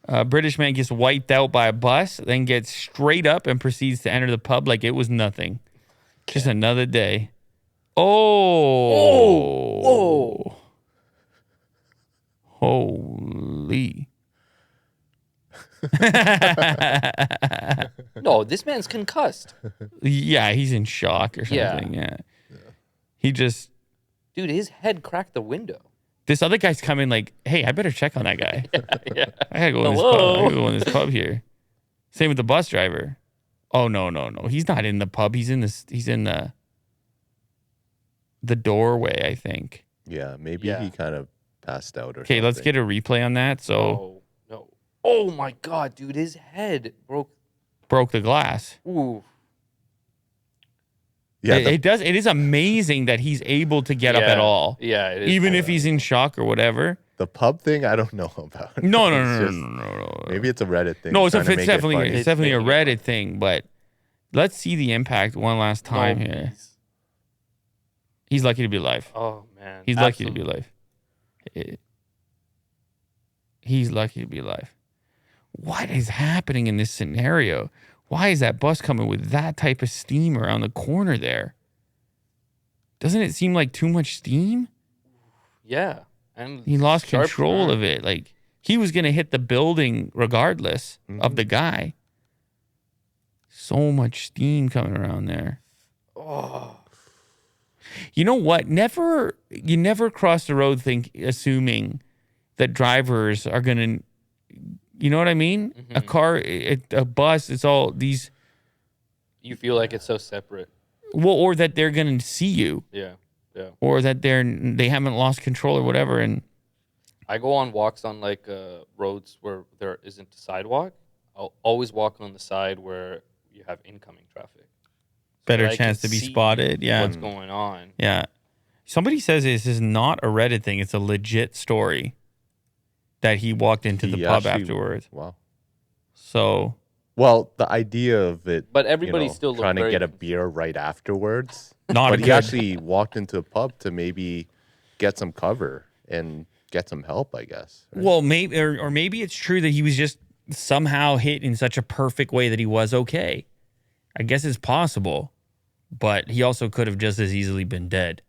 A British man gets wiped out by a bus, then gets straight up and proceeds to enter the pub like it was nothing. Just another day. Oh. Whoa. Holy. No, this man's concussed. Yeah, he's in shock or something. Yeah. He just... Dude, his head cracked the window. This other guy's coming like, hey, I better check on that guy. Yeah. I gotta go in this pub. I gotta go in this pub here. Same with the bus driver. Oh no. He's not in the pub. He's in the doorway, I think. Yeah, maybe he kind of passed out or Okay, let's get a replay on that. So No. Oh my god, dude, his head broke the glass. Ooh. Yeah, it is amazing that he's able to get up at all. Yeah, it is. Even if he's in shock or whatever. the pub thing, I don't know about. No. Maybe it's a Reddit thing. No, it's trying to make it definitely funny. it's definitely a Reddit thing. But let's see the impact one last time here. He's lucky to be alive. Oh man, He's lucky to be alive. He's lucky to be alive. What is happening in this scenario? Why is that bus coming with that type of steam around the corner there? Doesn't it seem like too much steam? Yeah. And he lost control of it. Like, he was going to hit the building regardless of the guy. So much steam coming around there. Oh. You know what? You never cross the road assuming that drivers are going to, you know what I mean? Mm-hmm. A car, a bus, it's all these. You feel like it's so separate. Well, or that they're going to see you. Yeah. Or that they haven't lost control or whatever. And I go on walks on like roads where there isn't a sidewalk. I'll always walk on the side where you have incoming traffic. Better chance to be spotted. Yeah. What's going on? Yeah. Somebody says this is not a Reddit thing. It's a legit story that he walked into the pub afterwards. Wow. So. Well, the idea of it, but everybody's still trying to get a beer right afterwards. But he actually walked into a pub to maybe get some cover and get some help, I guess. Right? Well, maybe or maybe it's true that he was just somehow hit in such a perfect way that he was okay. I guess it's possible, but he also could have just as easily been dead.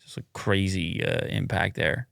Just a crazy impact there.